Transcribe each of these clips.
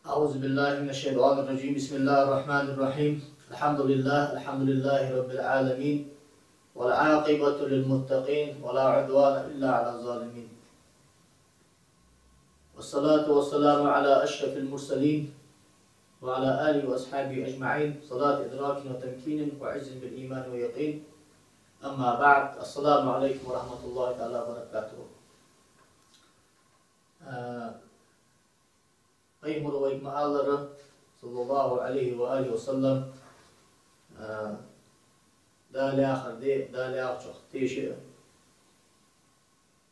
أعوذ بالله من الشيطان الرجيم. بسم الله الرحمن الرحيم. الحمد لله رب العالمين، والعاقبة للمتقين، ولا عدوان إلا على الظالمين، والصلاة والسلام على أشرف المرسلين وعلى آله وأصحابه أجمعين، صلاة إدراك وتمكين وعز بالإيمان ويقين. أما بعد، السلام عليكم ورحمة الله تعالى وبركاته. Peygamberi ve ikmalları sallallahu aleyhi ve aleyhi ve sellem dali ahirde, dali ahçok teşi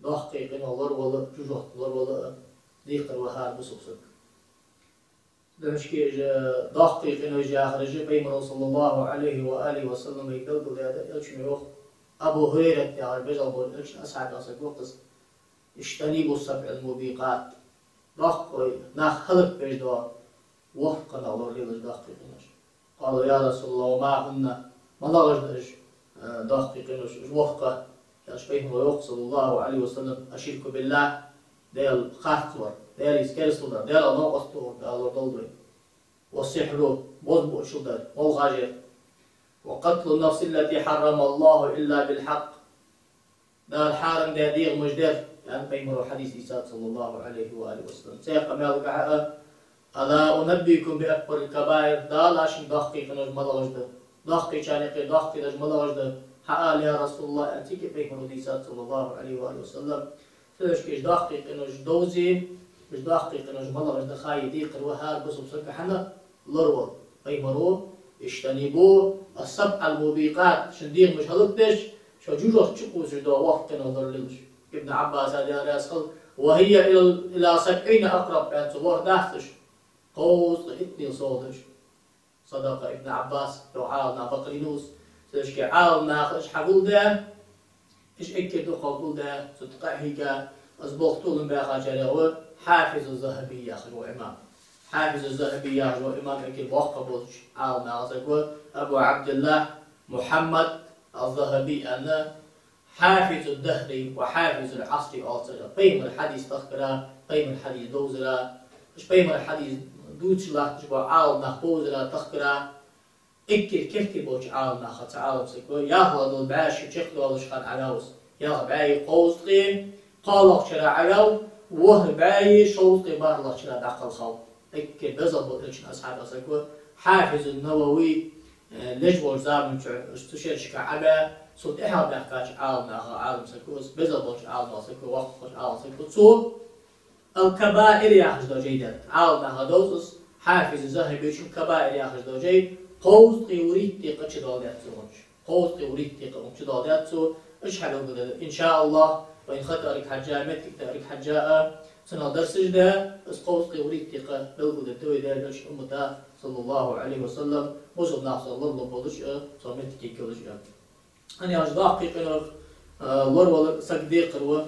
dahqiqin olur volu, cücotlar volu zikr ve harbi suksuk. Demiş ki dahqiqin öce ahirci Peygamberi sallallahu aleyhi ve aleyhi ve sellem eydil kılıyada ilçin yok. Abu Hureyre diyor, becal bol ilçin ashabi asak vokız. İştenibu sab'il mubiqat. داخل نخلق بجدا وفقنا الله ليش دقيقينش. قالوا يا رسول الله وما هن ما لغش دقيقينش وفقه يا شبيه ويوق صلى الله عليه وسلم أشرك بالله ديال خاطر ديال إسكارسودر ديال الله أستور ديال الله والسحر بوضع شدر والغاجر وقتل النفس التي حرم الله إلا بالحق دار حارم ديال مجدر. يعني بيمر حديث إيسا صلى الله عليه وآله وسلم سيقى مالقع ألا أنبيكم بأكبر الكبائر دالاشن دقيق نجمل وجده دقيق شانقي دقيق نجمل وجده حقال يا رسول الله أنتيك بيمر إيسا صلى الله عليه وآله وسلم فلشكيش دقيق نج دوزي مش دقيق نجمل وجده خاي ديقر وهار بس بسرك حنا لرول بيمرو اشتنبوا السبع الموبقات شنديق مش هلقتش شو جوجوش تشقوز جدا وقتنا ضرلش. ابن عباس هذا يسأل وهي إلى 70 أقرب يعني صبور داختش قوس إتني صوتش صدق ابن عباس لو عالنا بقرينوس سيشكي عالنا إيش حقول ده إيش أكيد قبول ده صدق هيك أزبطولن بأخا جريه حافظ الذهبي يا أخي وإمام حافظ الذهبي يا أخي وإمام أكيد وقبولش عالنا أبو عبد الله محمد الذهبي أنا حافظ الدهر وحافظ العصر أوصلا قيم الحديث تذكرا قيم الحديث دوزلا إيش قيم الحديث دوتشلا تجبر عالنا بوزلا تذكرا إكل كيف بوش عالنا خط عالم سكوا ياهو دول باش يشكلوا وش خان علاوس ياه باي قوسقي قالق شرا علاو وه باي شوقي بارلق شرا داخل خو إكل بزل بوتلش أصحاب سكوا حافظ النووي لجبر زامن استشير شكا عبا صوت إحنا بنحكاش عالم سكوس بزبوش عالم سكو وقفش عالم سكو صوت الكبائر ياخذ جيدا عالم هذوس حافظ الذهبي شو كبائر ياخذ جيد قوس قيوريت تقش دادات سونش قوس قيوريت تقش دادات سو إيش حلو كده إن شاء الله وإن خطرك حجاء متك تارك حجاء سنة درس جدا بس قوس قيوريت تق بالجود التوي ده إيش أمته صلى الله عليه وسلم وصل ناس الله بودش صمتك كلش أنا أجداق قيقنا لور صديق روى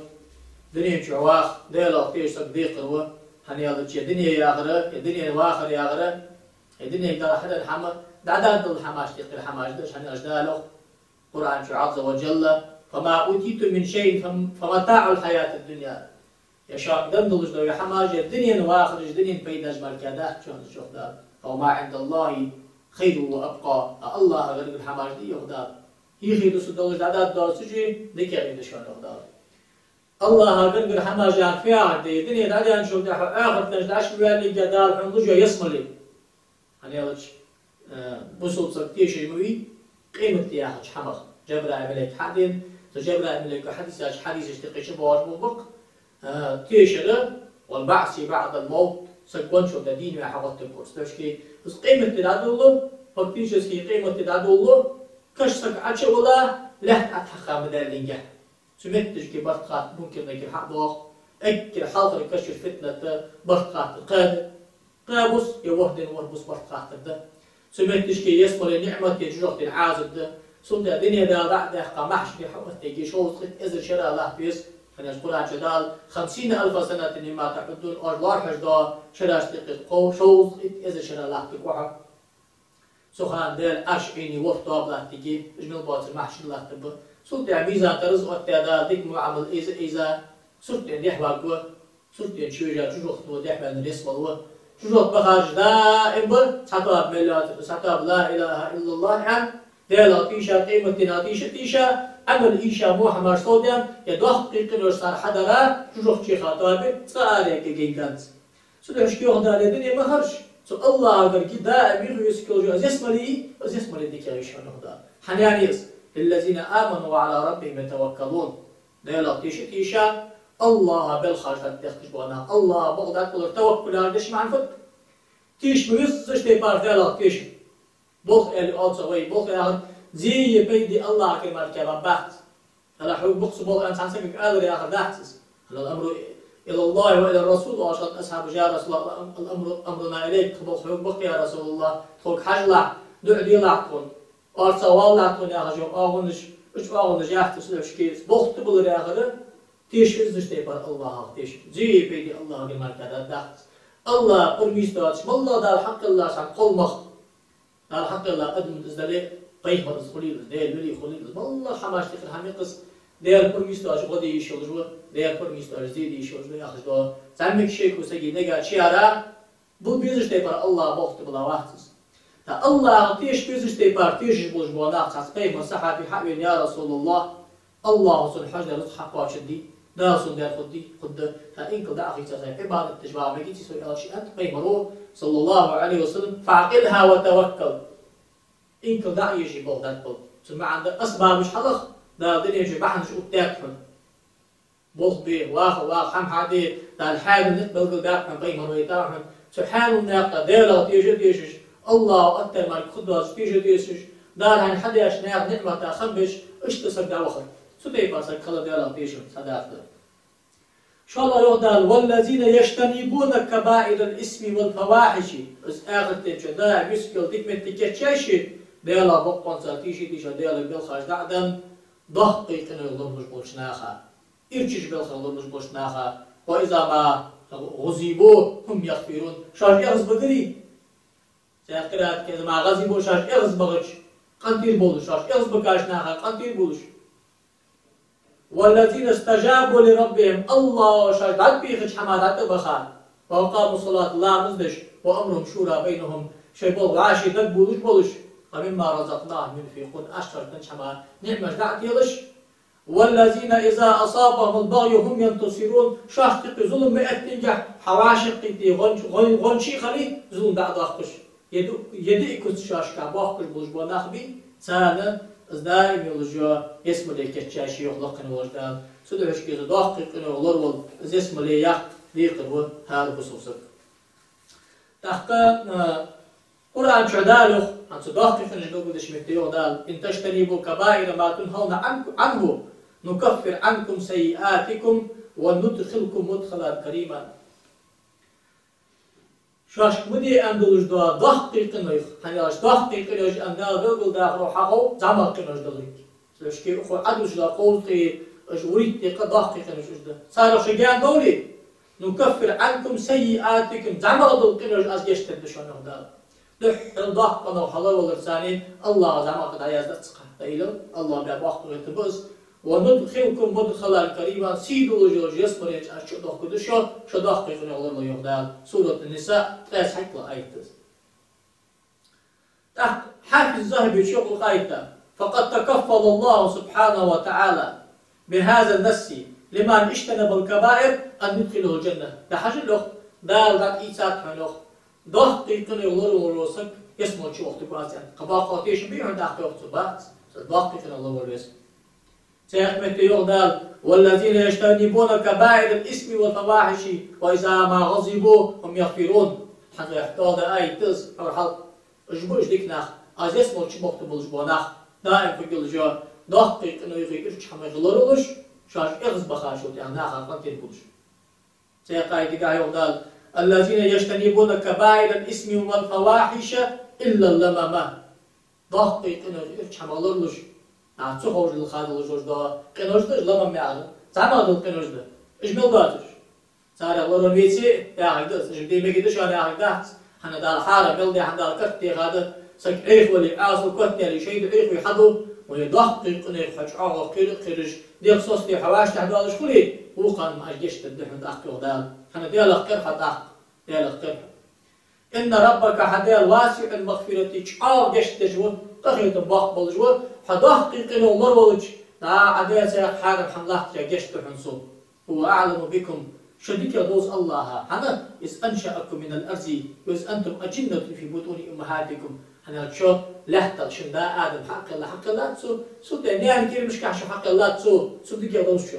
دنيا شواخ ديلا تيش صديق روى هني هذا الشيء دنيا يا غرا الدنيا واخر يا غرا الدنيا ترى حدا الحما دعداد الحماش تقي الحماش دش هني أجداله قرآن شو عز وجل فما أوتيت من شيء فمتاع الحياة الدنيا يا شاق دندلش لو يا حماش الدنيا واخر الدنيا بيداش مركده شو ده فما عند الله خير وأبقى الله غير الحماش دي يهدى هي خير سدوش دعداد دارسجي ذكر يدشون أقدار الله قرقر حما جان في عهدي الدنيا دعدان شو ده آخر تنجدعش بيالي جدال حمضوجة يسملي هني هذا بصوت سكتيش الموي قيمة تياحج حمخ جبرا ملك حدين تجبرا ملك حديث اشتقيش بواج مبق تيشره والبعث بعد الموت سكون شو ده دين وحوات الكورس تشكي بس قيمة تدعو فكتيش اسكي قيمة تدعو كشتك عشان ولا لا أتحقق مدلنجة سمعتش كي برتقات ممكن نجي حق ضاق أكل حاضر كشف فتنة برتقات قابوس يوهدن وربوس برتقات ده سمعتش كي يسمر النعمة يجرق العازب ده سمت الدنيا ده بعد حق محش بحوث تيجي شوط إذا شرع الله بيس خلينا نقول عن جدال 50,000 سنة ما تعدون أربعة حجدا شرع استقل قو شوط إذا شرع الله تقوى سخان دل أشعيني وقتها بلا تيجي إجمل باطل محشر الله تبى سلطة ميزان ترز وقتها ديك معامل إذا سلطة ديح واقوى سلطة شوية جوجو خطوة ديح بان الرسم والله شجوت بخارج دائم بر سطاب ملات سطاب لا إله إلا الله عن ديلا تيشا قيمة تناتيشا تيشا عمل إيشا محمد صوديان يدوخ قيقن صار حدرا شجوت شي خطاب صاري كجينكانت سدوش كيو هذا الدنيا ما خرج سو الله أقدر كده أمير يسكول جو أزيس مالي ديكايشان هذا حنيانيس الذين آمنوا وعلى ربهم يتوكلون ديلا تيشا الله بالخارج تختش بنا الله بغداد كل توكل على مع الفك تيش بيصش تبار ديلا تيش بوخ الأوتسوي بوخ زي بيدي الله كمال كبا بحث هلا حب بقص بوخ أنت عن سبك قادر يا أخر دحتس هلا الأمر إلى الله وإلى الرسول وأشهد أصحاب جاء رسول الله الأمر أمرنا إليك بوخ حب بق يا رسول الله توك حجلع دع دي لعتون أرسل والله يا أخي أغنش إيش أغنش يحتس ليش كيس بوخ تبل يا أخر تيش إزدش تبار الله تيش زي بيدي الله كمال كذا دحتس الله قرميستواتش والله دار حق الله سان قلمخ دار حق الله أدم تزدلي قيمة الخليل دير ملي خليل والله حماش تخل حميقص دير قرميستواتش غدي يشلجوا دير قرميستواتش زيد يشلجوا ياخذوا تعمك شيء وسجي نجا شيارا بو بيزش تبار الله بوقت بلا وقتس تا الله تيش بيزش تبار تيش بوج بوناق تاع قيمة صحابي حبيب يا رسول الله الله سبحانه وتعالى حق واشدي داسون دار خدي خد فإن كل أخي تزاي عبادة تجمع مجيتي سوي أشياء أنت قيمرو صلى الله عليه وسلم فعقلها وتوكل إن كل داعي يجي بغداد بل ثم عند أسباب مش حلخ دا دنيا يجي بحن شو بتاكل بوخ بيه واخ حم حدي دا الحال نت بلقى داك من قيمرو يتاعهم سبحان الناقة ديلا تيجي الله أكثر ما الخدوة تيجي دار عن حد يشناق نعمة خنبش إيش تصدق وخر سبي باسك خلا ديلا تيجي صدقت شاء الله يقدر والذين يجتنبون كبائر الاسم والفواحش از آخر تجدا يسكل تكمل تكتشاشي ديلا بقون ساتيشي تيشا ديلا بالخارج دعدم ضحقي كنو يغلمش بوشناخا إرشش بالخلمش بوشناخا وإذا ما غزيبوا هم يغفرون شاش يغز بقري سيقرأت كذا ما غزيبوا شاش يغز بغش قنطير بولش شاش يغز بقاشناخا قنطير بولش والذين استجابوا لربهم الله شهد بيخش حمادات بخار وقاموا الصلاة لا مزدش وأمرهم شورى بينهم شيء بول عاشي دق بولش ومما رزقناهم ينفقون أشتر تنش حما نعمة دعت يلش والذين إذا أصابهم البغي هم ينتصرون شاشتق ظلم مئة تنجح حواشق تي غنشي خلي ظلم دعت أخش يدئكس شاشكا باخش بولش بوناخبي سانة دائم يلجوا اسم اللي كتشاشي يخلقنا وجدان سدوش كذا دقيقنا ولرول اسم اللي يق ديقه هذا بسوسك تحقق قرآن شدالخ عن صداقة نجدو بدش متيو دال إن تجتنبوا كبائر ما تنهون عنه نكفر عنكم سيئاتكم وندخلكم مدخلا كريما شاش مدي أندلج دوا دقيقنا يخ هنياش دقيقنا يج أندال بلغل داخل حقو زمان قناش دليك سلش كي أخو عدوش دا قولتي أجوريت تيقا دقيقنا يج صار شجان دولي نكفر عنكم سيئاتكم زمان دل قناش أزجش تدشون يخدال دحل دقنا وحلال والرساني الله زمان قد عيازد تسقى دايلو الله بيا باقو يتبز وندخلكم مدخلا كريما سيدو لجوج يسمر يج أشدوخ كدشو شدوخ قيقنا الله يخدال سورة النساء تلاس حكلا آيتز حافظ الذهبي شغل قايتا فقد تكفل الله سبحانه وتعالى بهذا النص لمن اجتنب الكبائر أن يدخله الجنة ده حاجة لوخ دال دات إيسات حنوخ ضغط قيقنا الله وروسك يسمر شو وقت قاسيان قباقاتيش بيعن داخل وقت بات ضغط قيقنا الله وروسك سيحمد يغدال والذين يجتنبون كبائر الاسم والفواحش وإذا ما غضبوا هم يغفرون حتى يحتاج آيتز أو حال اجبوش ديكناخ از اسمو چی وقت بولش بوناخ دائم فکر جا دقیق إنه يفكر چه همه غلورش شاش إغز بخاشوت يعني ناخر قنتين بولش سيقاي ديكا يغدال الذين يجتنبون كبائر الاسم والفواحش إلا اللمامة دقيق إنه يفكر چه همه غلورش عطسو خوش الخاد الجوج دا قنوش دا لمام يعني زمان دل قنوش دا اجمل داتش ساري غلورن بيتي يا عقدس اجمدي مكدش أنا عقدات حنا دال حارة ملدي حنا دال كتي هذا سك عيف ولي عاصل كتي اللي شيء عيف يحضو ويدقق إنه يحجعه قرش ديال صوصتي حواش تحدوالش كلي وقان ما أجيش تدحن دقق ودال حنا ديال قرحة دقق ديال قرحة إن ربك حدال واسع المغفرة شعار جشت جوا تخيط بقبل جوا حدحقق إنه الله ولج عدال سيق حارم حملات جشت حنسو هو أعلم بكم شديك دوز الله أنا إذ أنشأكم من الأرض وإذ أنتم أجنة في بطون أمهاتكم أنا شو لحظة شندا آدم حق الله سو تاني كير مش كعش حق الله سو ديك دوز شو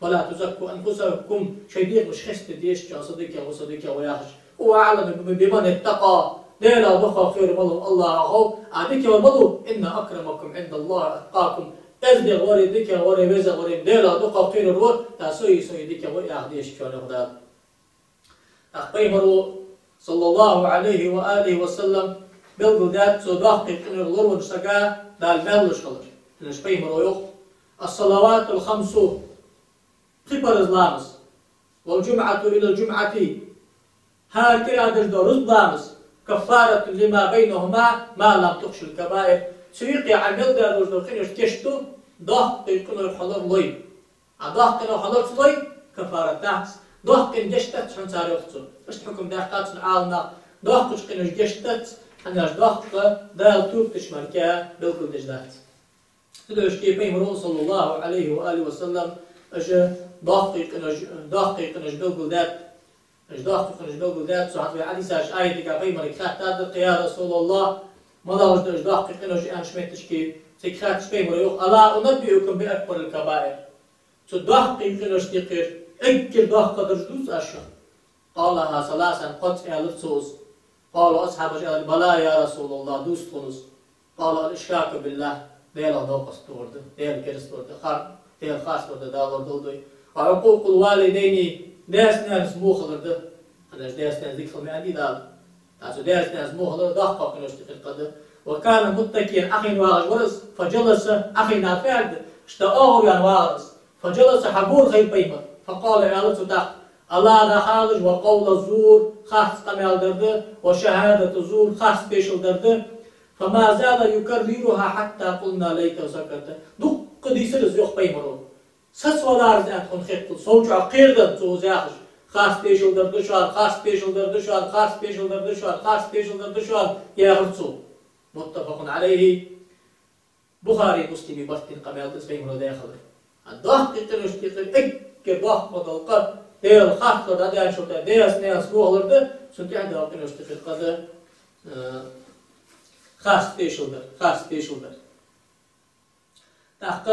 فلا تزكوا أنفسكم شديك مش خست ديش جا صديق وياخش هو أعلم بمن اتقى لا ضخ خير ملو الله هو أديك وملو إن أكرمكم عند الله أتقاكم أزدي غوري ديك غوري بيزا غوري لا ضخ خير الروح تسوي ديك وياخديش كان غدا أخبره صلى الله عليه وآله وسلم بالجدات صداق إن الغرو نسجا دال مالش خلر نشبيه مرويخ الصلوات الخمس خبر إسلامس والجمعة إلى الجمعة هكذا دجدور إسلامس كفارة لما بينهما ما لم تخش الكبائر سيقي عمل دا دجدور خنيش كشتو ضغط يكون الحضر لي ضغط إنه حضر لي كفارة تحت ضغط إن جشتت شن ساري أختصر إيش حكم دقات العالنا ضغط إنه جشتت أناش ضغط دال توب تشمركا بالكل دجدات تدوش كيف يمرون صلى الله عليه وآله وسلم أجا دقيق إنه بالكل دات إيش دقيق إنه بالكل دات سو حتى علي ساش آية كافي مريك خات يا رسول الله ما داوش إيش دقيق إنه أنا شميتش كي سكخات شبيه مريوخ ألا أنبئكم بأكبر الكبائر سو دقيق إنه تقير أكل دقيق درجدوس أشهر قالها ثلاثا قطع للصوص قالوا أصحاب جاء بلا يا رسول الله دوست خلص قالوا الإشراك بالله ديال نوقس تورد ديال كرس تورد خار ديال خاص تورد دالور دولدوي وعقوق الوالدين ناس موخلرد أنا ناس ذكر من عندي دال تاسو ناس موخلرد دقق كنوش تقد وكان متكئا أخي وارس فجلس أخي نافعد اشتاقه يعني وارس فجلس حبور خير بيمر فقال يا رسول الله نخالج وقول الزور خاص قمال درده وشهادة الزور خاص بيشل درده فما زال يكررها حتى قلنا ليت وسكرت دق ديسرز يخ بيمرو سسولار زاد خن خيط سوجع قيردن توزاخش خاص بيشل درده شوال خاص بيشل درده شوال خاص بيشل درده شوال خاص بيشل درده شوال يا غرصو متفق عليه بخاري مسلمي بستين قمال تسبيمرو داخل الضغط تنشتيق اك ضغط مدلقه ديال خاطر هذا شو ده ديال ناس بوغلر ده سنتي عنده وقت نشتغل قدر خاص بيشولدر تحت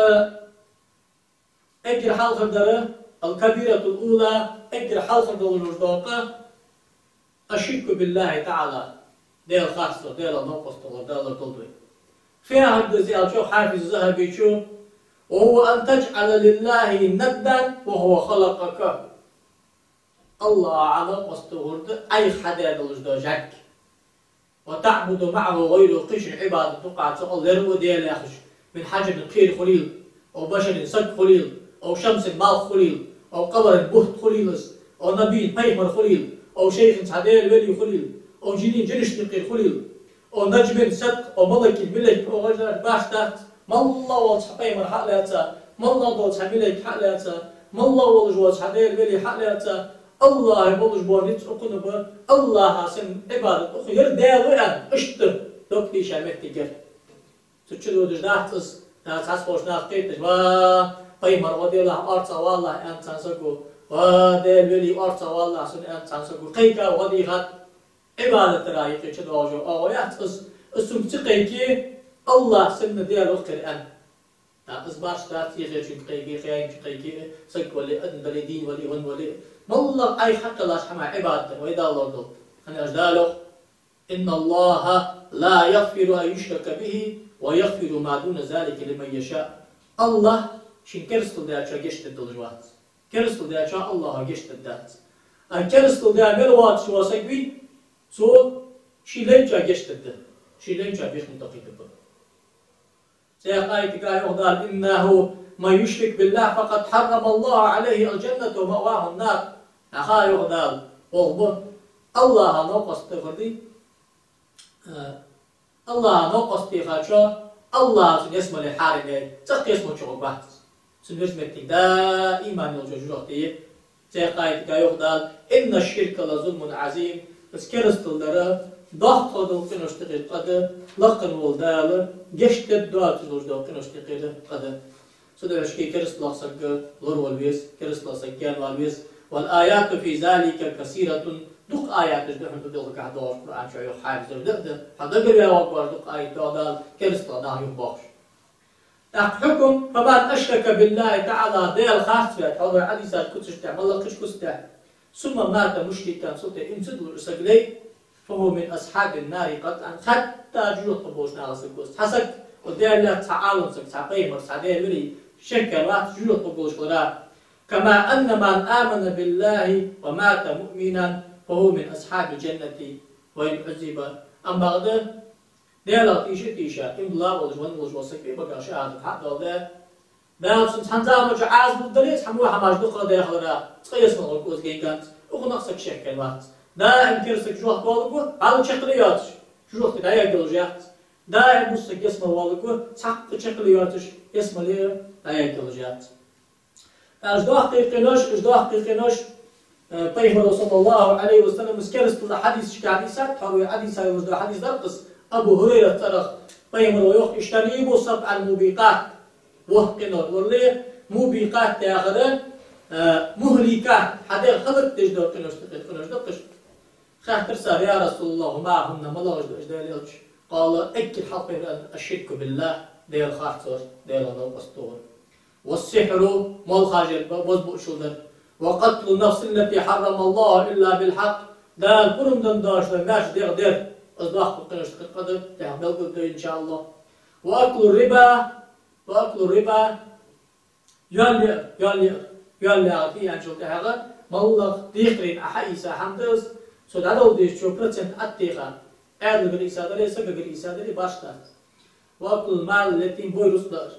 أجر حلقة دره الكبيرة الأولى أجر حلقة دول الجدوقة الشرك بالله تعالى ديال خاصة ديال نقص ديال تلوي فيها هذا زي شو حافظ الذهبي شو وهو أن تجعل لله ندا وهو خلقك الله على قصته أي حدا دلجدوجك وتعبد معه غير قشر عبادة تقع تقول لرو ديال يخش من حجر قير خليل أو بشر سك خليل أو شمس مال خليل أو قبر بهت خليلس أو نبي بيمر خليل أو شيخ سعديل ولي خليل أو جنين جنش قير خليل أو نجم صدق أو ملك الملك أو غير باشتات ما الله والصح بيمر حقلاتا ما الله والصح ملك حقلاتا ما الله والجواز سعديل ولي حقلاتا الله يبلش بونيت أقنبه الله سن عبادة أخير داوئا اشتر دوكتي شامتي جر تشلو دجداتس ناس حسبوش ناس قيتش بيمر ودي الله أرتا والله أنت تنسكو وديل ولي أرتا والله سن أنت تنسكو قيكا ودي غد عبادة رايقي تشلو أوجو أغويات اسم تقيكي الله سن ديال أخير أن أصباش داتي غير قيكي خيان قيكي سك ولي أدن بلدين ولي ون ولي والله أي حتى الله سبحانه عبادته وإذا الله قلت أنا أجداله إن الله لا يغفر أن يشرك به ويغفر ما دون ذلك لمن يشاء الله شين كرستو دا شا جشت الدلجوات كرستو دا شا الله جشت الدات أن كرستو دا ملوات شو سكبي سو شي لنجا جشت الدات شي لنجا بيخ متقيد الدات سياق آية قال أغدال إنه ما يشرك بالله فقد حرم الله عليه الجنة ومأواه النار أخا يغدال وغبن الله نوقس تفردي الله نوقس تفاتشا الله سن يسمى لحارمي تقي اسمه شعوبات سن يسمى دائما يوجد جوحتي سيقايت يغدال إن الشرك لظلم عظيم بس كرستلدر ضغط قدل قنوشتقي قد لقن والدال جشت الدوات جوجدو قنوشتقي قد سدو اشكي كرستلا سق لور والبيس كرستلا سقيان والبيس والآيات في ذلك كثيرة دق آيات جدهم بدل كهدور القرآن شو يحافظ ده حضر يا وقار دق آيات دال كرستلا ناه يباش حكم فمن أشرك بالله تعالى ديال خاص فيها هذا عادي صار كنتش تعمل لك كنتش ثم مات مشركا صوت امتد سجلي فهو من أصحاب النار قطعا حتى جوت قبوش ناقص القوس حسك وديال لا تعاون سك تعقيم مرسعدين مري شكل واحد جوت قبوش ولا كما أن من آمن بالله ومات مؤمنا فهو من أصحاب الجنة وإن عذب أما غدا ديال تيشا إن الله والجوان وسكي بقى شهادة حق ده ده سنتها مش عاز بالدليل حموها ماش دقة ده خلنا تقيس من القوس جينكانت وخنقصك شكل واحد دائم كرسك جوه والقو على شكلياتش جوه كده يجلجات دائم بصك اسمه والقو تحقق شكلياتش اسمه ليه لا يجلجات اجداه قيقنوش پیغمبر صلى الله عليه وسلم مسكرست الحديث شكاديسات حروي حديثا وجد حديث درقس ابو هريره ترخ پیغمبر يوخ اشتنيبوا سبع الموبقات وحقنور واللي موبقات تاخذ مهلكات حدا خلق تجدو قنوش دقش خاطر صار يا رسول الله معهن ملاج اجداليلش قال اكل حق الشرك بالله ديال خاطر ديال الاسطور والسحر مال خاجر بوزبو شولدر وقتل النفس التي حرم الله الا بالحق دا القرم دنداش داش دير اصداق قنوش قدر تعمل قد ان شاء الله واكل الربا يالي عطيه عن شوكة هذا مالله ديخرين أحيسا حمدس سود عدو ديش شو برسنت أتيخا أعلى بالإسادة سجى بالإسادة باشتات وأكل المال التي بوي رصدر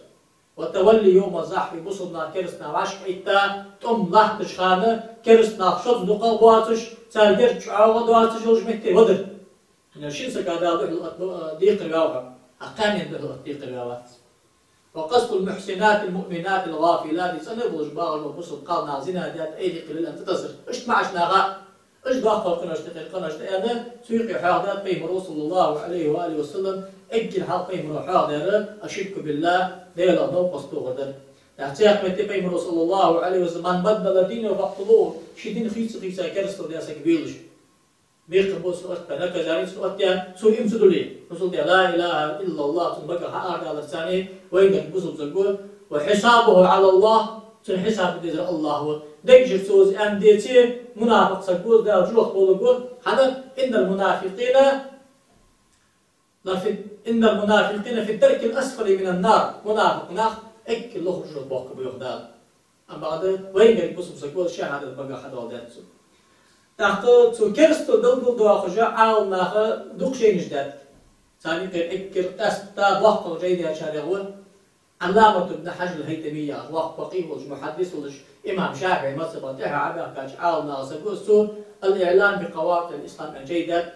وتولي يوم الزحف بصدنا كرسنا وعشق إتا تم لحتش خانة كرسنا شوط دقا بواتش تارجر شعاوة دواتش يوش مهتي ودر أنا شين سكادا ديق الغاوة أقامين به ديق الغاوات وقصد المحسنات المؤمنات الغافلات سنبو جبار وبصد قال نازنا دات ايدي قليل ان تتصر اش معش ناغا اش باقر قناش انا سويقي حاضر بيمرو صلى الله عليه واله وسلم اجل حق بيمرو حاضر اشرك بالله ديال الله قصدو غدر اعتياق متي بيمرو صلى الله عليه وسلم من بدل دينه فاقتلوه شدين خيسا كرستو دياسا كبيلش بيق بوس وقت بنك زارين سوات يا سو يمسدولي رسول لا اله الا الله تبقى حق على لسانه وين بوسل زقول وحسابه على الله حساب دير الله دجر سوز ام ديتي منافق سقول دا جوخ بولغول هذا ان المنافقين في الدرك الاسفل من النار منافق ناخ اك لو خرج بوك بيخدال ام بعد وين بوسل زقول شهاده بقى حدا وداتسو تاخذ تو كرستو دلدل دو اخجا عاول ناخ دوق شي نجداد ثاني كان اكر استا وقت جيد شارعون علامة ابن حجر الهيثمية وقت فقيه محدث امام شافعي مصر تها عبا كاش عاول ناخ سو الاعلان بقواعد الاسلام الجيدة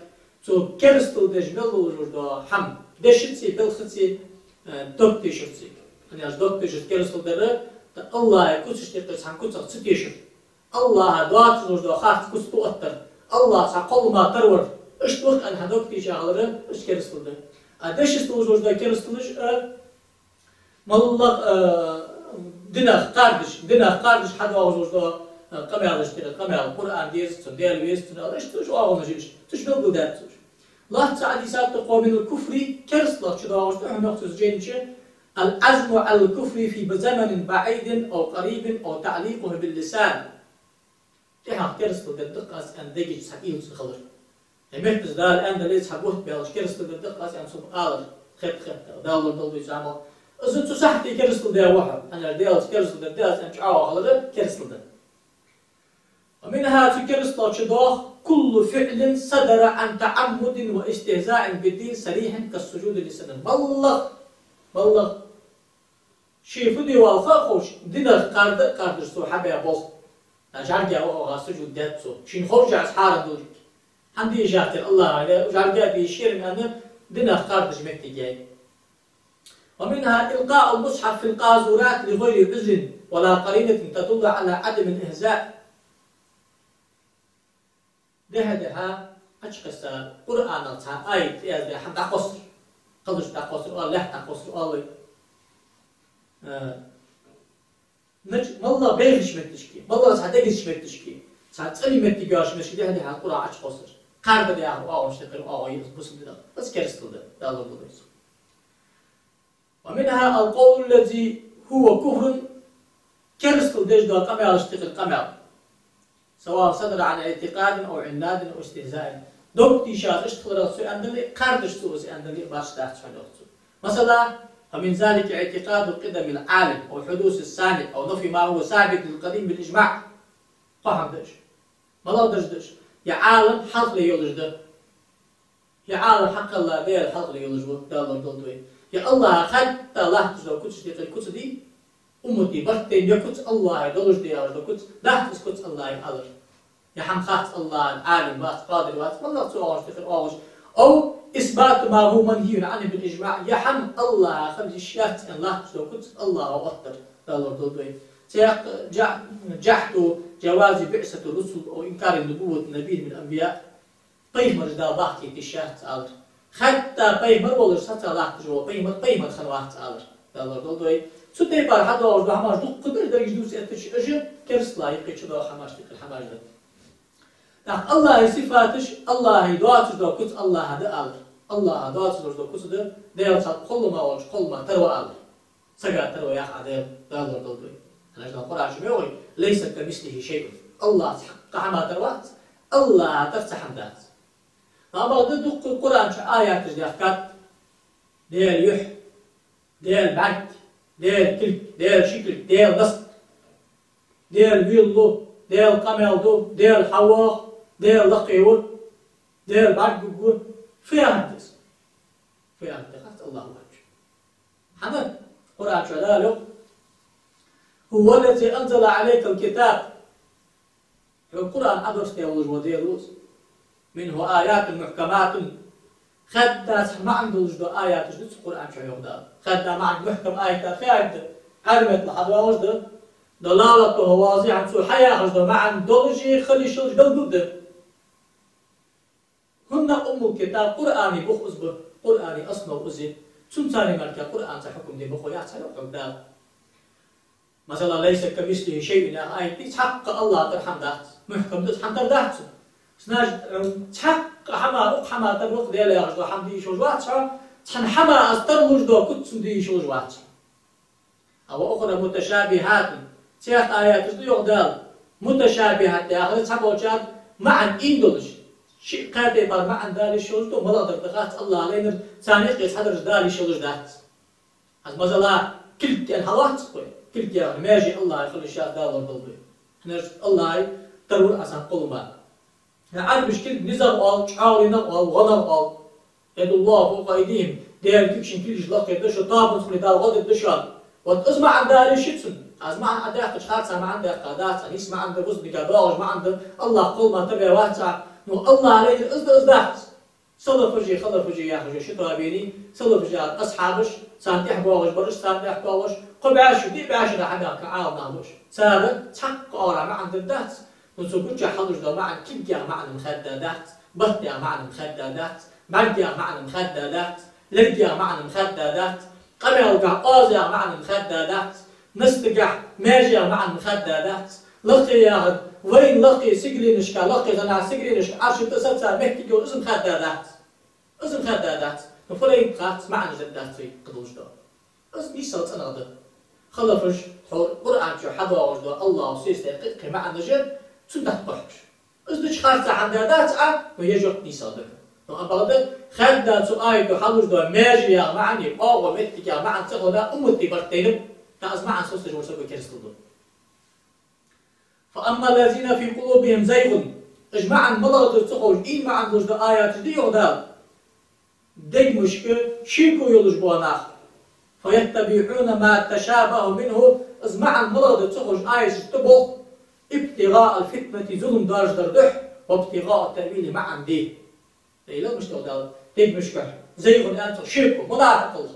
تو كرستو دجبل وجود حم دشتسي بالختسي دوك تشتسي يعني اش دوك تشت كرستو در الله يكوتش تقص عن كوتش ستيشر الله دوات وجود خاص كستو أتر الله سقل ما ترور إيش توق أن هذوك تيجاهلره إيش كرستله أدش استوجد كرستلش مالله دنا قاردش حدا وجود قميال اشتري قميال القرآن ديز تندير ويز تندير إيش توش أول نجيش توش بلغو ده توش الله تعالى سات قوم الكفر كرستله شو ده وجود هم نقطة جينش العزم على الكفر في بزمن بعيد أو قريب أو تعليقه باللسان تها كرستو بالدقة أن دقيق سحيل سخلر يمكن ده الآن ده ليس حبوه بيالش كرستو بالدقة أن سب قالر خط دالر دل بيجامل إذا تسحتي كرستو ده واحد أنا ديالش كرستو ده ديالش أن شعوا خلر كرستو ده ومنها كرستو شدوخ كل فعل صدر عن تعمد واستهزاء بالدين صريح كالسجود لسنة بلغ شيء فدي والفاقوش دينا قاردر سو حبيا بوست جارجا أو سجود داتسو شين خرج أسحار دول عندي جاتر الله عليه جارجا بيشير من أنه دنا خارج مكتي جاي ومنها إلقاء المصحف في القاذورات لغير عذر ولا قرينة تدل على عدم الإهزاء ده açıkçası Kur'an'ın ayet yazdığı hem de kosur. Kılıç da kosur, Allah da kosur, Allah. Mallah beyh işmetmiş ki, mallah sade işmetmiş ki, sade limetli görüşmüş ki, hadi ha Kur'an aç kosur. Karda da ya, o işte kırım, o bu şimdi de. Bas keristıldı, dağılır buradayız. Ve minha al-qawlu lezi huwa kufrun keristıl dejda kamel iştikil kamel. سواء صدر عن اعتقاد أو عناد أو استهزاء. دوك تيشاز اشتغل رسول أندلي قردش سوس أندلي باش تحت شنوختو. مثلا فمن ذلك اعتقاد قدم العالم أو حدوث السابق أو نفي ما هو سابق للقديم بالإجماع. فهم دش. ملا دش. يا عالم حق لي يولجده. يا عالم حق الله غير حق لي يولجده. دالله دلدوي. يا الله حتى الله تجدو كتش دي كتش دي. أمتي بختين يكتش الله دولجده يا رجل كتش دهتش كتش الله يالر. يا حم خاص الله عالم باس قادر باس والله تسوغش تخير أوش أو إثبات ما هو منهي عنه بالإجماع يا حم الله خمس الشيات أن الله تسوغ كتش الله أكثر دالله دلدوي. جحد جواز بعثة الرسل أو إنكار النبوة النبي من الأنبياء قيمة دا باقي تشات ألر حتى قيمة ولا شات الله تجوا قيمة خنوات ألر دالله دلدوي سوتي بار حدا وجد حماش دوق قدر درج دوس أتش أجر كرس لا يقيش دا حماش تقل حماش ده الله صفاتش الله دعاتش دا كت الله هذا ألر الله دعاتش دا كت ده ديال كل ما وجه كل ما تروى ألر سجى تروى يا عدل دالله دلدوي أنا جدا القرآن جميعه ليس كمثله شيء الله حق حما تروات الله تفتح حمدات أما ضد القرآن آيات جديدة ديال يح ديال بعد ديال كلك ديال شكل ديال نصب ديال ويلو ديال قميلدو ديال حواق ديال لقيول ديال بعد بقول فيها هندس الله أكبر حمد القرآن شغاله هو الذي أنزل عليك الكتاب القرآن أدرس يولج وديروس منه آيات محكمات خدت ما عنده وجد آيات جديد القرآن شو يقدر خدت ما عنده محكم آيات خايف علمت لحد وجد دلالته واضحة في الحياة جد ما عنده شيء خلي شو جد هن أم الكتاب قرآني بخص به قرآني أصله وزي سنتاني مالك القرآن تحكم دي بخويات سلوك عقدال مثلا ليس كمثله شيء من آيات حق الله ترحم ذات محكم ترحم ذات سناج حق حما تروق ديال يا رجل حمدي شو جوات تحن حما أستر وجدو كنت سندي شو جوات أو أخرى متشابهات سياق آيات يقدر متشابهات يا أخي تحبوجات معا إندلش شيء قاتل بار معا دالي شو جدو ملا دقات الله علينا ثاني قيس حدر دالي شو جدات از مثلا كل الحوات كل يا ماجي الله يخلي الشيء دال والضوء احنا الله تروي عشان قلبه عارف مشكلة نزل قال شعارنا قال غنم قال يد الله فوق أيديهم دير تكشن كلش لقي دش طاب ندخل دار غد الدشان وتسمع عن دار الشتم أسمع عن دار تشخاص ما عنده قادات يسمع عن بوز بكباج ما عنده الله قل ما تبع واسع نو الله عليه إزدحت صلى فجي خلى فجي يا خجي شتوا بيني صلى فجي أصحابش سانتح بواج برش سانتح بواج قبعش دي بعش ده حدا كعال نامش سابق تحق أورا ما عنده دات نسوق جا حلوش ده معن كيجا معن مخددات بطيا معن مخددات مرجع معن مخددات لرجع معن مخددات قبلجع قاضيا معن مخددات نستجع ماجيا معن مخددات لقي ياخد وين لقي سجلي نشكا لقي أنا سجلي نشكا عارش تسلسل مهكي جو اسم مخددات نفرين قات معن زدات في قدوش ده اسم يسلط أنا ده خلفش قرآن شو حدا وجده الله سيستي قد معن نجد سنت قحش إذا شخص عند ذات ويجوك نيسادك أبغى خد سؤال حلوش ده ماجي يا معني أو متك يا معني تاخده أمتي برتينم كأز معني سوسة جورسة بكرستودو فأما الذين في قلوبهم زيغ إجماعا ملغت تخرج إن ما عندوش ده آيات دي يغدا دق مشكل شيكو يلوش بوناخ فيتبعون ما تشابه منه إجماعا ملغت تخرج آيات تبغ ابتغاء الفتنة ظلم درج دردح وابتغاء التأويل معا دي لا مش تقدر ديك مشكل زيغ أنت شرك منافق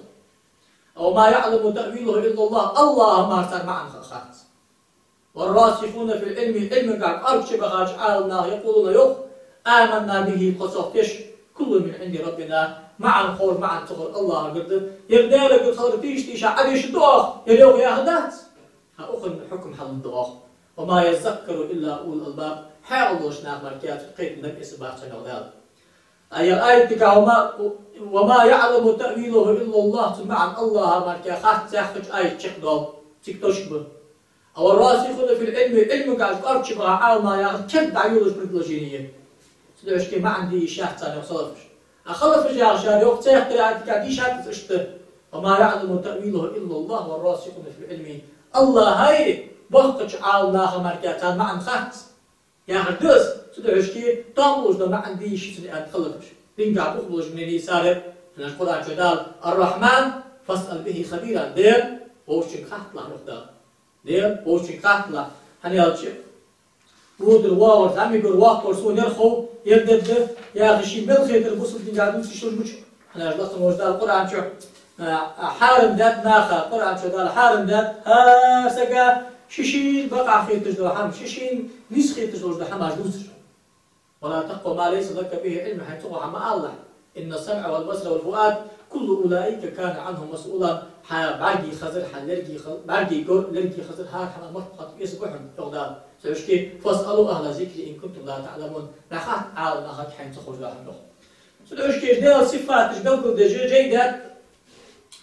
أو ما يعلم تأويله إلا الله ما ارسل معا خاص والراسخون في العلم قاعد أرشب غاج عالنا يقولون يخ آمنا به قصفتش كل من عند ربنا معا خور معا تخور الله قد يردالك الخور تيش عديش الدواخ يليوغ يا هدات أخذ من حكم حل الدواخ وما يذكر إلا أول الألباب حاولوش ناق مركات قيد من إسباح تنغدال أي الآية تكا وما يعلم تأويله إلا الله معا الله مركا خاط تاخج آية تشكدال تكتشبه أو الراسخون في العلم علمك عشق أرتشبها عالما يا كد عيولش بريدلوجينية سلوش كي ما عندي شاهد ثاني وصلفش أخلف رجع شاري وقت سيختري عندك دي شاهد تشته وما يعلم تأويله إلا الله والراسخون في العلم الله هاي بخش عالنا مركاتان ما عند خاط يا هردوس سلوش كي طاموش ده ما عندي شيء سني أتخلفش بينقع بخبوش من يساره من القرآن جدال الرحمن فاسأل به خبيرا دير ووشك خاط لا نقدر دير ووشك خاط لا هنيالش بود الواور تعمي بالوقت ورسو نرخو يردد يا غشي بالخير البصل تنقعدون تشوش مش انا جلست موجدال القرآن شو حارم داد ناخا القرآن شو قال حارم داد ها سقا شيشين بقع خير تجدو حم شيشين نيس خير تجدو حم عجلوس ولا تقوى ما ليس لك به علم حيث تقوى ما الله إن السمع والبصر والفؤاد كل أولئك كان عنهم مسؤولا باقي خزر حلرقي باقي لرقي خزر هاك حما مرتقط يسبحهم يغدال سيشكي فاسألوا أهل ذكر إن كنتم لا تعلمون نخات عالم أخاك حين تخرج لهم نخ سيشكي جدال صفات جدال جيدات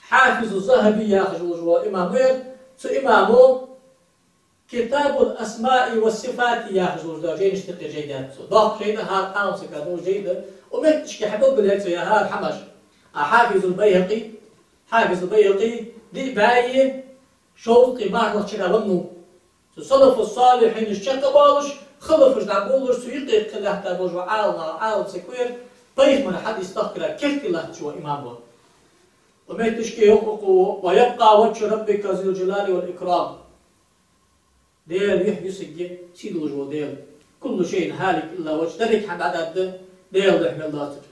حافظ الذهبي ياخذ وجوه إمامه إمامه كتاب الأسماء والصفات ياخذ وجوه جيد نشتقي جيدات ضاق جيدة هار قام سكادو جيدة ومتشكي حبوب بالهيك يا هار حمش حافظ البيهقي دي باية شوقي معنى شنا ونو صلف الصالحين الشك بالش خلفش دعبولش سويقي كله تابوج عالم سكوير طيب من حد يستقرأ كيف له شو إمامه ومتشكي يحقق ويبقى وجه ربك ذو الجلال والإكرام ديل يحيي سجي سيد وجهه ديل كل شيء هالك إلا وجه ترك حد عدد ديل رحمة الله تجي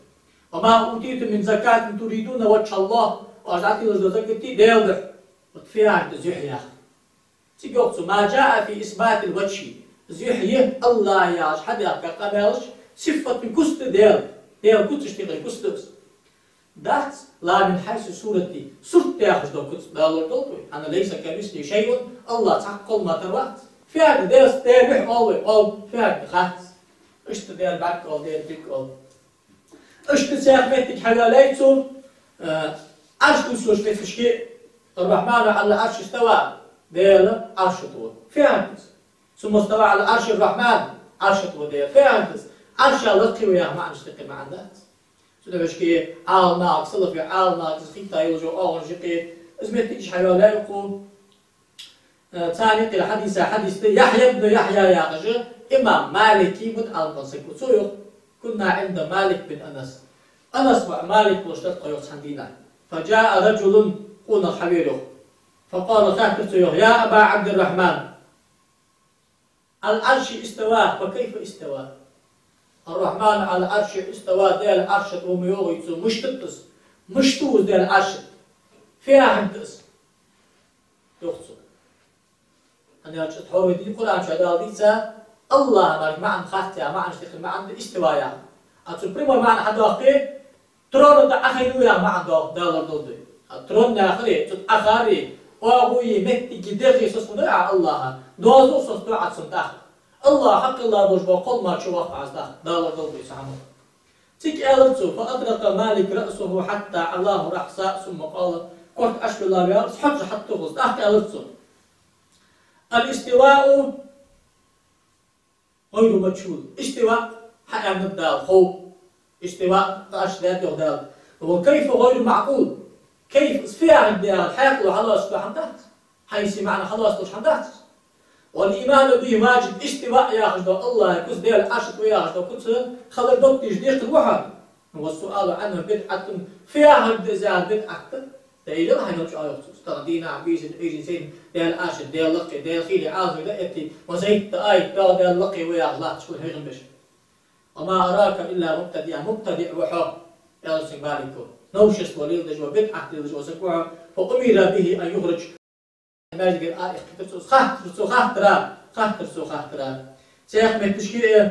وما أوتيتم من زكاة تريدون وجه الله وأجعلت له زكاتي ديل رح وتفيها عند زحية تيجوكسو ما جاء في إثبات الوجه زحية الله يعش حد يحكى قبلش صفة كست ديل كست اشتغل كست دات لا من حيث صورتي صورتي ياخذ دو كست دالور أنا ليس كمثلي شيء الله تعقل ما تروات في هذا ديل ستيرح أو في هذا خات اشت ديل باك أو ديل بيك أو اشت سيخمتك حلاليتو عرش تنسوش تفشكي الرحمن على العرش استوى ديل عرش طول في هذا ثم استوى على عرش الرحمن عرش طول ديل في هذا عرش لقي وياه ما نشتقي مع ذات سلوشكي عالناك صلفي عالناك زخيتا يلجو أغن جيقي ازمتكش حلاليكو ثاني قيل حديث يحيى بن يحيى يا رجل إمام مالكي من أنقصك وصيغ كنا عند مالك بن أنس ومالك واشترط قيوس حدينا فجاء رجل قلنا حبيره فقال خاكرت يا أبا عبد الرحمن العرش استوى فكيف استوى الرحمن على العرش استوى ديال العرش وميوغيتو مشتوز ديال العرش فيها حدث يخصو أنا أتحور دي القرآن شهدال ديسا الله مالك معن خاتيا معن اشتغل معن استوايا أتبريمو معن حداقي ترون أخيرو يا معن دالر دودي ترون أخري تتأخري وأبوي مهتي جديري سسمدع الله دوازو سسمدع سمدع الله حق الله بوجبه قل ما تشوف عزده دالر دودي سحمه تيك ألتو فأدرك مالك رأسه حتى علاه رأسه ثم قال قلت أشبه الله بيارس حتى غزد أحكي ألتو الاستواء غير مجهول استواء حقا من الدال خوف استواء أشداد يغدال وكيف غير معقول كيف فيها الدال حيقول خلاص بحمدات حيث معنى خلاص مش حمدات والإيمان به واجب استواء ياخذ الله كوز ديال عشق وياخذ كوز خلر دوت جديد الوحد والسؤال عنه بدعة فيها الدزال بدعة ديال هاي نوش آيات استغدينا عبيز إيجنسين ديال عاشق ديال لقي ديال خيلي عاظم لأتي وزيت آية ديال لقي وياخذ لا تقول هيغن بش وما أراك إلا مبتدع وحق يا سيد مالكو نوشس وليل دجوا بدعة دجوا سكوها فأمر به أن يخرج ماجد الآية خاطر خاطر شيخ من تشكيل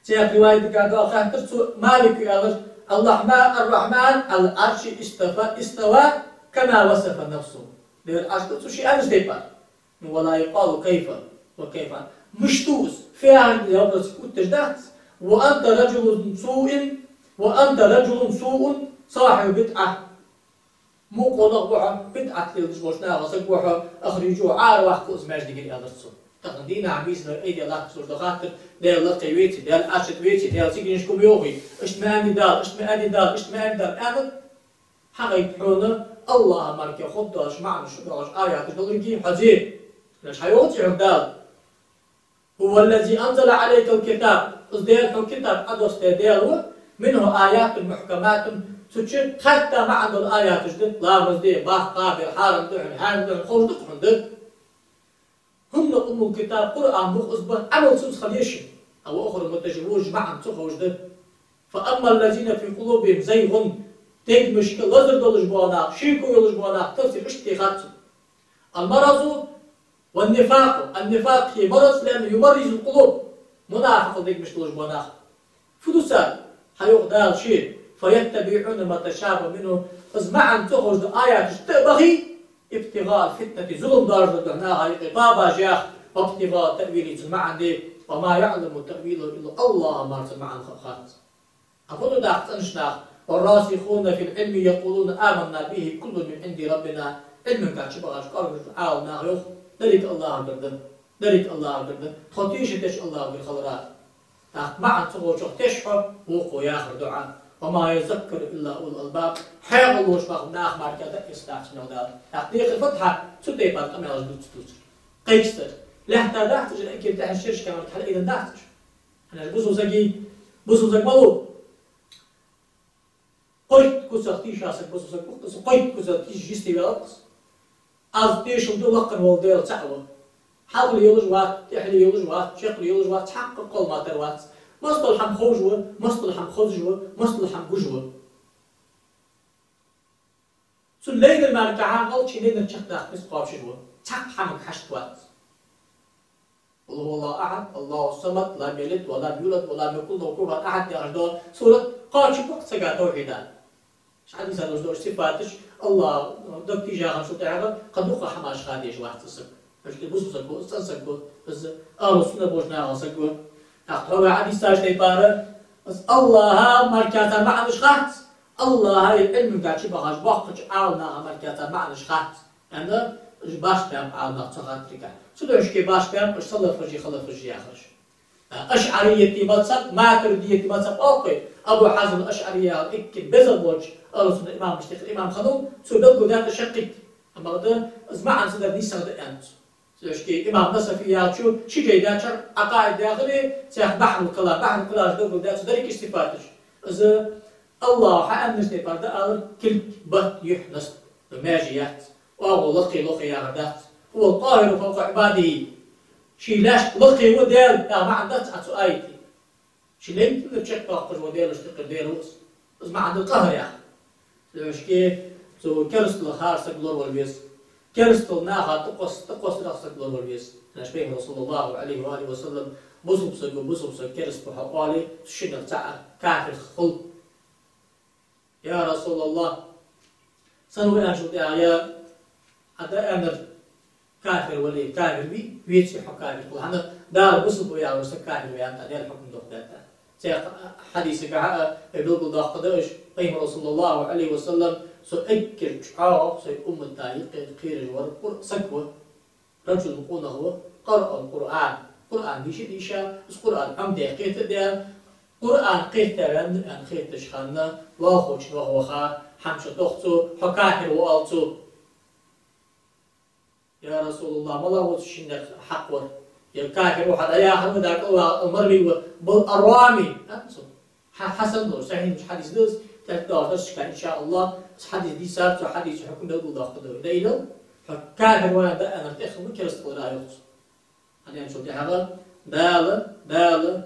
سياق رواية قاعدة خاطر مالك يقول الرحمن العرش استوى كما وصف نفسه. ده العرش تو شيء أنا استيبار ولا يقال كيف وكيف مشتوس فعل يبرز كتجدات وأنت رجل سوء صاحب بدعة مو قولك بدعة للجوشنا وسقوها أخرجوا عار وحكو إزماج دقيقة أدرسوا تقدينا عبيسنا أيدي الله كسور دخاتر ديال الله قيويتي ديال أشت ويتي ديال سيجنشكم يوغي اشتماني دار أنا حقيقة حونا الله مالك يخدش معنى شبهش آيات دلوقتي حزين ليش حيوتي عبدال هو الذي أنزل عليك الكتاب أصديك الكتاب أدوس تديله منه آيات محكمات تشير حتى ما عنده الآيات جدد لا مزدي باح قابل حارم دحن حارم دحن خوش دحن دد هم أم الكتاب قرآن مخ أصبح عمل سوس خليش أو أخر متجروج معا تخوش دد فأما الذين في قلوبهم زيغ تيك مشكل لازر دولش بوانا شيكو يولش بوانا تفسير اشتغاط المرض والنفاق النفاق هي مرض لأنه يمرض القلوب منافق ديك مش دولش بوانا فدوسان حيوغدال شيء فيتبعون ما تشابه منه فزمعا تخرج آيات تبغي ابتغاء الفتنة ظلم دارجة دعناها إقطابة جاخ وابتغاء تأويل زمعا دي وما يعلم تأويله إلا الله ما زمعا خلقات أقول داخت أنشناخ والراسخون في العلم يقولون آمنا به كل من عند ربنا علم كاتش بغاش قرر تعاون ناغيوخ ذلك الله بردن ذلك الله بردن خطيش تش الله بالخضرات معا تخرج تشحى وقو ياخر دعاء وما يذكر إلا أولو الألباب حيغ الله شباق ناخ ماركة إستاعش نودال تحقيق الفتحة تدي بارك أمي أجدو تتوتر قيكستر لحتى داحتج الأكيد تحن الشرش كمان تحل إذا داحتج أنا بوزو زي مالو قيت كوزاقتي شاسك بوزو زي قلت قيت كوزاقتي جيستي بيالقص أز تيش ودو لقن والدير تعوى حاول يلجوات تحلي يلجوات شقل يلجوات تحقق قول ما تروات مصطلح حم خوجوه مصطلح حم خذجوه مصطلح حم جوجوه سو لين المالك عاقل شي لين الشق داخل بس قاب شنوه تحق حمك حشتوات قل هو الله أحد الله الصمد لا يلد ولا يولد ولا يكون له كفوا أحد يا سورة قال شو وقت سجى توحيدا مش عادي سالوش دور صفاتش الله دكتي جاهم شو تعرف قد وقع حماش خاديش واحد تصب مش تبص سكو استنسكو بس السنة بوجنا سكو أقرأ عادي ساج تيبارة بس الله مركزا معنش خات الله هاي العلم قاعد شي بغاش باقش عاونا مركزا معنش خات يعني باش بيام عاونا تصغات ركع سدوش كي باش بيام اش صلى فرجي خلى فرجي آخرش أشعرية تبصق ما تردية تبصق أوكي أبو حازم الأشعرية إكل بزل بوج أرسل الإمام مشتيخ الإمام خلوم سودل قدام تشقق أما غدا أزمعن سدر نيسا غدا أنت سدوشكي إمام نصفي ياتشو شي جاي داتشر عقائد داخلي سياخ بحر الكلام جدو قدام سدريك استفادش إذا الله حقا نستفاد دا كل بط يحنس بماجيات وأغو لقي يا غدات هو القاهر فوق عباده شي لاش لقي وديل ما عندك أتو آيتي شي لين تقدر تشك باقش وديل اشتقر ديل بس ما عند القهر يا أخي سدوشكي سو كرستل خار سكلور والبيس كرستل ناخا تقص رأس سكلور والبيس نشبه رسول الله عليه وآله وسلم بصب كرستل حقالي تشنق تعا كافر خلق يا رسول الله سنوي أنشط يا حتى أمر كافر ولي كافر بي ويتشي حق كافر كل هذا دار بصب يا رسول كافر ويا أنت دير حكم دقداتا سيق حديث كعاء يبلغ دقداش قيم رسول الله عليه وسلم سأكر شعار سي التاريخ خير الورق سكوة رجل قونه هو قرأ القرآن ديشا بس قرآن حمد قيت ده قرآن قيت أن خيت شخنا واخوش وخا حمش تختو حكاهر وألتو يا رسول الله ما الله وتشينك حقور يا كاهر وحد يا أحمد الله المرمي بالأرامي حسن نور صحيح مش حديث دوس تقدر تشكى إن شاء الله حديث دي صار حديث حكم ده ضغط ده دينه فكاهر وانا ده أنا تأخذ مكرس ولا يخص هذا يعني شو هذا دال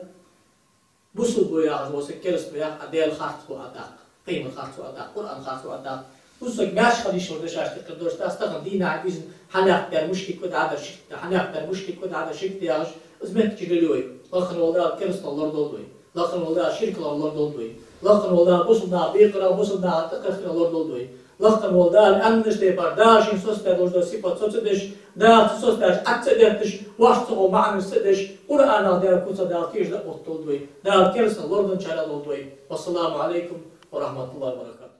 بوصل بيا هو سكرس بيا أديل خارط وأداق قيمة خارط وأداق قرآن خارط وأداق بوصل ماش خليش ورد شاش تقدرش تستخدم دينا عبيز حناقدر مشكل كود هذا الشيء حناقدر مشكل كود هذا الشيء تياج أزمت تجلوي آخر والله كرس الله رضوي Lakin olda şirkler Allah dolduy. Lakin olda busulda bir busulda takır Allah dolduy. Lakin olda annes de par daşin soslar olda sifat soçediş, da soslar atsediş, vaştı o manisidiş. Kur'an'a der kusa da tijde ot dolduy. Da kelsin Allah'dan çara dolduy. Vesselamu aleyküm ve rahmetullahi ve berekatuhu.